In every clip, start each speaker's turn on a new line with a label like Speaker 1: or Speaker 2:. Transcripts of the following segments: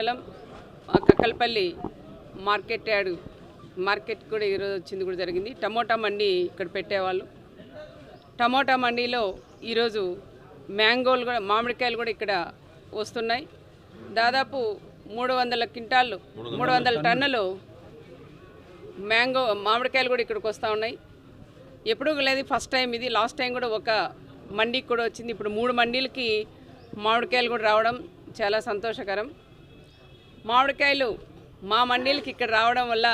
Speaker 1: Kakkalapalli market కూడా ఈరోజు వచ్చింది కూడా జరిగింది. టమోటా మండి ఇక్కడ పెట్టేవాళ్ళు. టమోటా మండీలో ఈరోజు మ్యాంగోలు కూడా మామిడికాయలు కూడా ఇక్కడ వస్తున్నాయి. దాదాపు 300 క్వింటాళ్ళు 300 టన్నులు మామిడికాయలు కూడా ఇక్కడికి వస్తూ ఉన్నాయి. ఎప్పుడూ లేదు, ఫస్ట్ టైం ఇది. లాస్ట్ టైం కూడా ఒక మండీకి కూడా వచ్చింది. ఇప్పుడు 3 మండీలకి మామిడికాయలు కూడా రావడం చాలా సంతోషకరం. మామిడికాయలు మా మండీలకి ఇక్కడ రావడం వల్ల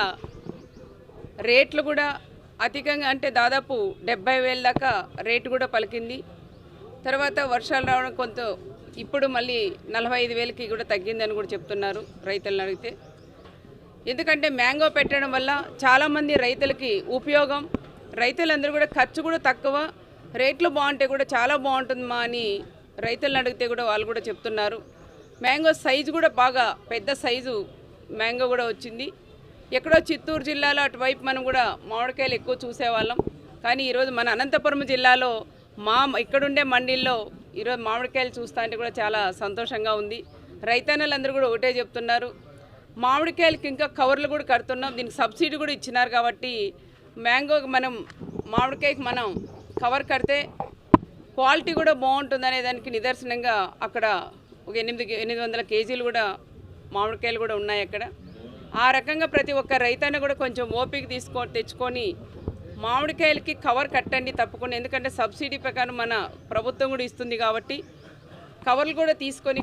Speaker 1: రేట్లు కూడా అధికంగా, అంటే దాదాపు 70,000 దాకా రేటు కూడా పలికింది. తర్వాత వర్షాలు రావడం కొంత ఇప్పుడు మళ్ళీ 45,000కి కూడా తగ్గిందని కూడా చెప్తున్నారు రైతులను అడిగితే. ఎందుకంటే మ్యాంగో పెట్టడం వల్ల చాలామంది రైతులకి ఉపయోగం. రైతులందరూ కూడా ఖర్చు కూడా తక్కువ, రేట్లు బాగుంటే కూడా చాలా బాగుంటుంది మా అని రైతులను అడిగితే కూడా వాళ్ళు కూడా చెప్తున్నారు. మ్యాంగో సైజు కూడా బాగా పెద్ద సైజు మ్యాంగో కూడా వచ్చింది. ఎక్కడో చిత్తూరు జిల్లాలో అటువైపు మనం కూడా మామిడికాయలు ఎక్కువ చూసేవాళ్ళం. కానీ ఈరోజు మన అనంతపురం జిల్లాలో ఇక్కడుండే మండీల్లో ఈరోజు మామిడికాయలు చూస్తా అంటే కూడా చాలా సంతోషంగా ఉంది. రైతన్నలందరూ కూడా ఒకటే చెప్తున్నారు, మామిడికాయలకి ఇంకా కవర్లు కూడా కడుతున్నాం, దీనికి సబ్సిడీ కూడా ఇచ్చినారు. కాబట్టి మ్యాంగోకి మామిడికాయకి మనం కవర్ కడితే క్వాలిటీ కూడా బాగుంటుంది అనే దానికి నిదర్శనంగా అక్కడ ఒక 800 కేజీలు కూడా మామిడికాయలు కూడా ఉన్నాయి అక్కడ. ఆ రకంగా ప్రతి ఒక్క రైతన్న కూడా కొంచెం ఓపిక తెచ్చుకొని మామిడికాయలకి కవర్ కట్టండి తప్పకుండా. ఎందుకంటే సబ్సిడీ ప్రకారం మన ప్రభుత్వం కూడా ఇస్తుంది కాబట్టి కవర్లు కూడా తీసుకొని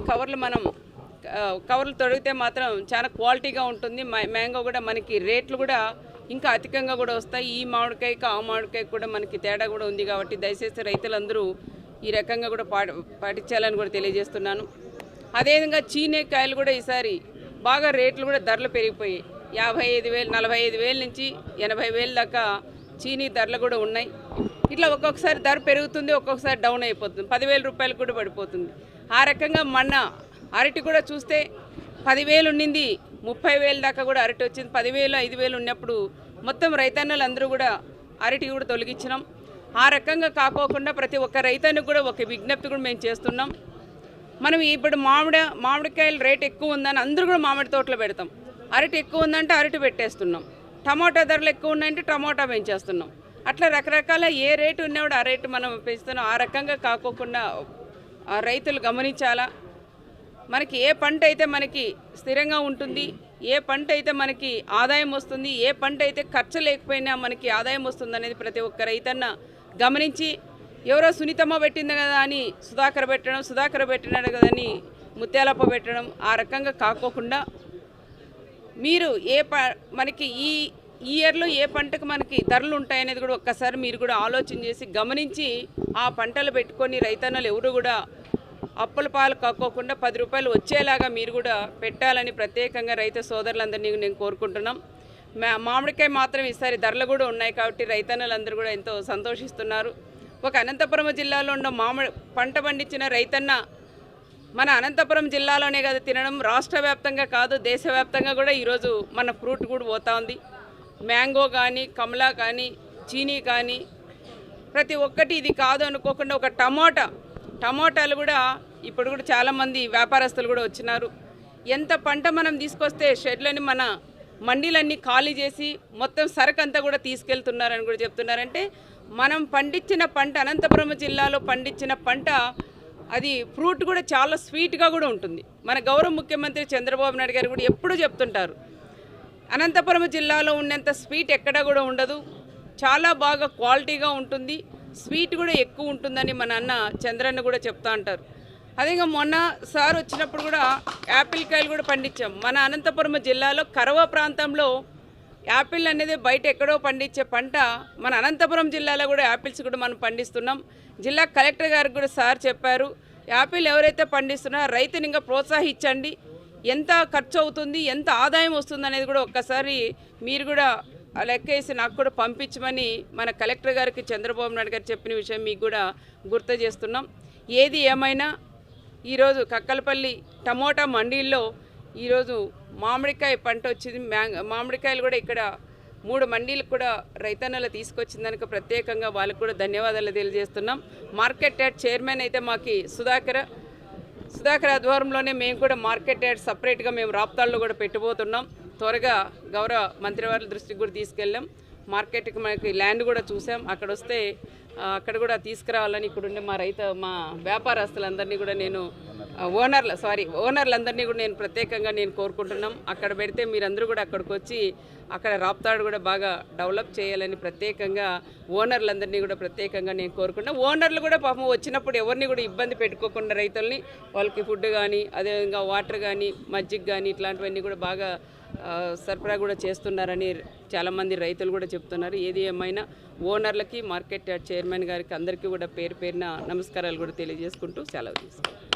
Speaker 1: కవర్లు తొడిగితే మాత్రం చాలా క్వాలిటీగా ఉంటుంది. మ్యాంగో కూడా మనకి రేట్లు కూడా ఇంకా అధికంగా కూడా వస్తాయి. ఈ మామిడికాయకి ఆ మామిడికాయకి కూడా మనకి తేడా కూడా ఉంది. కాబట్టి దయచేసి రైతులందరూ ఈ రకంగా కూడా పాటించాలని కూడా తెలియజేస్తున్నాను. అదేవిధంగా చీనేకాయలు కూడా ఈసారి బాగా రేట్లు కూడా ధరలు పెరిగిపోయాయి. 55,000 45,000 నుంచి 80,000 దాకా చీనీ ధరలు కూడా ఉన్నాయి. ఇట్లా ఒక్కొక్కసారి ధర పెరుగుతుంది, ఒక్కొక్కసారి డౌన్ అయిపోతుంది, 10,000 రూపాయలు కూడా పడిపోతుంది. ఆ రకంగా మొన్న అరటి కూడా చూస్తే 10,000 ఉండింది, 30,000 దాకా కూడా అరటి వచ్చింది. 10,000 5,000 ఉన్నప్పుడు మొత్తం రైతన్నలందరూ కూడా అరటి కూడా తొలగించినాం. ఆ రకంగా కాకోకుండా ప్రతి ఒక్క రైతన్నకు కూడా ఒక విజ్ఞప్తి కూడా మేము చేస్తున్నాం. మనం ఇప్పుడు మామిడికాయల రేట్ ఎక్కువ ఉందని అందరూ కూడా మామిడి తోటలో పెడతాం. అరటి ఎక్కువ ఉందంటే అరటి పెట్టేస్తున్నాం. టమోటా ధరలు ఎక్కువ ఉన్నాయంటే టమోటా పెంచేస్తున్నాం. అట్లా రకరకాల ఏ రేటు ఉన్నవాడు ఆ రేటు మనం పెంచుతున్నాం. ఆ రకంగా కాకోకుండా రైతులు గమనించాలా. మనకి ఏ పంట అయితే మనకి స్థిరంగా ఉంటుంది, ఏ పంట అయితే మనకి ఆదాయం వస్తుంది, ఏ పంట అయితే ఖర్చు లేకపోయినా మనకి ఆదాయం వస్తుంది అనేది ప్రతి ఒక్క రైతన్న గమనించి, ఎవరో సునీతమ్మ పెట్టింది కదా అని సుధాకర్ పెట్టినాడు కదా అని ముత్యాలప్ప పెట్టడం, ఆ రకంగా కాకోకుండా మీరు మనకి ఈ ఇయర్లో ఏ పంటకు మనకి ధరలు ఉంటాయనేది కూడా ఒక్కసారి మీరు కూడా ఆలోచన చేసి గమనించి ఆ పంటలు పెట్టుకొని రైతన్నలు ఎవరు కూడా అప్పుల పాలు కాకోకుండా 10 రూపాయలు వచ్చేలాగా మీరు కూడా పెట్టాలని ప్రత్యేకంగా రైతు సోదరులందరినీ నేను కోరుకుంటున్నాం. మామిడికాయ మాత్రం ఈసారి ధరలు కూడా ఉన్నాయి కాబట్టి రైతన్నలందరూ కూడా ఎంతో సంతోషిస్తున్నారు. ఒక అనంతపురం జిల్లాలో ఉన్న పంట పండించిన రైతన్న మన అనంతపురం జిల్లాలోనే కదా తినడం, రాష్ట్ర వ్యాప్తంగా కాదు దేశవ్యాప్తంగా కూడా ఈరోజు మన ఫ్రూట్ కూడా పోతా ఉంది. మ్యాంగో కానీ, కమలా కానీ, చీనీ కానీ ప్రతి ఒక్కటి ఇది కాదు అనుకోకుండా ఒక టమోటాలు కూడా ఇప్పుడు కూడా చాలామంది వ్యాపారస్తులు కూడా వచ్చినారు. ఎంత పంట మనం తీసుకొస్తే షెడ్లని మన మండీలన్నీ ఖాళీ చేసి మొత్తం సరుకు అంతా కూడా తీసుకెళ్తున్నారని కూడా చెప్తున్నారంటే మనం పండించిన పంట, అనంతపురం జిల్లాలో పండించిన పంట, అది ఫ్రూట్ కూడా చాలా స్వీట్గా కూడా ఉంటుంది. మన గౌరవ ముఖ్యమంత్రి చంద్రబాబు నాయుడు గారు కూడా ఎప్పుడూ చెప్తుంటారు, అనంతపురం జిల్లాలో ఉన్నంత స్వీట్ ఎక్కడా కూడా ఉండదు, చాలా బాగా క్వాలిటీగా ఉంటుంది, స్వీట్ కూడా ఎక్కువ ఉంటుందని మన అన్న చంద్రన్న కూడా చెప్తా అంటారు. అదేగా మొన్న సార్ వచ్చినప్పుడు కూడా యాపిల్ కాయలు కూడా పండించాం. మన అనంతపురం జిల్లాలో కరవ ప్రాంతంలో యాపిల్ అనేది బయట ఎక్కడో పండించే పంట మన అనంతపురం జిల్లాలో కూడా యాపిల్స్ కూడా మనం పండిస్తున్నాం. జిల్లా కలెక్టర్ గారికి కూడా సార్ చెప్పారు, యాపిల్ ఎవరైతే పండిస్తున్నారో రైతుని ఇంకా ప్రోత్సహించండి, ఎంత ఖర్చు అవుతుంది, ఎంత ఆదాయం వస్తుంది అనేది కూడా ఒక్కసారి మీరు కూడా లెక్క వేసి నాకు కూడా పంపించమని మన కలెక్టర్ గారికి చంద్రబాబు నాయుడు గారు చెప్పిన విషయం మీకు కూడా గుర్తు చేస్తున్నాం. ఏది ఏమైనా ఈరోజు కక్కలపల్లి టమోటా మండీల్లో ఈరోజు మామిడికాయ పంట వచ్చింది. మామిడికాయలు కూడా ఇక్కడ 3 మండీలకు కూడా రైతన్నలు తీసుకొచ్చిన దానికి ప్రత్యేకంగా వాళ్ళకు కూడా ధన్యవాదాలు తెలియజేస్తున్నాం. మార్కెట్ యార్డ్ చైర్మన్ అయితే మాకు సుధాకర్ ఆధ్వర్యంలోనే మేము కూడా మార్కెట్ యార్డ్ సపరేట్గా మేము రాప్తాళ్ళు కూడా పెట్టబోతున్నాం. త్వరగా గౌరవ మంత్రివారి దృష్టికి కూడా తీసుకెళ్ళాం. మార్కెట్కి మనకి ల్యాండ్ కూడా చూసాం. అక్కడ వస్తే అక్కడ కూడా తీసుకురావాలని ఇక్కడ ఉండే మా వ్యాపారస్తులందరినీ కూడా నేను ఓనర్లందరినీ కూడా నేను ప్రత్యేకంగా నేను కోరుకుంటున్నాం. అక్కడ పెడితే మీరందరూ కూడా అక్కడికి వచ్చి అక్కడ రాప్తాడు కూడా బాగా డెవలప్ చేయాలని ప్రత్యేకంగా ఓనర్లందరినీ కూడా ప్రత్యేకంగా నేను కోరుకుంటున్నాను. ఓనర్లు కూడా పాపం వచ్చినప్పుడు ఎవరిని కూడా ఇబ్బంది పెట్టుకోకుండా రైతుల్ని వాళ్ళకి ఫుడ్ కానీ అదేవిధంగా వాటర్ కానీ మజ్జిగ కానీ ఇట్లాంటివన్నీ కూడా బాగా సరఫరా కూడా చేస్తున్నారని చాలామంది రైతులు కూడా చెప్తున్నారు. ఏది ఏమైనా ఓనర్లకి మార్కెట్ యార్డ్ చైర్మన్ గారికి అందరికీ కూడా పేరు పేరున నమస్కారాలు కూడా తెలియజేసుకుంటూ సెలవు తీసుకుంటాం.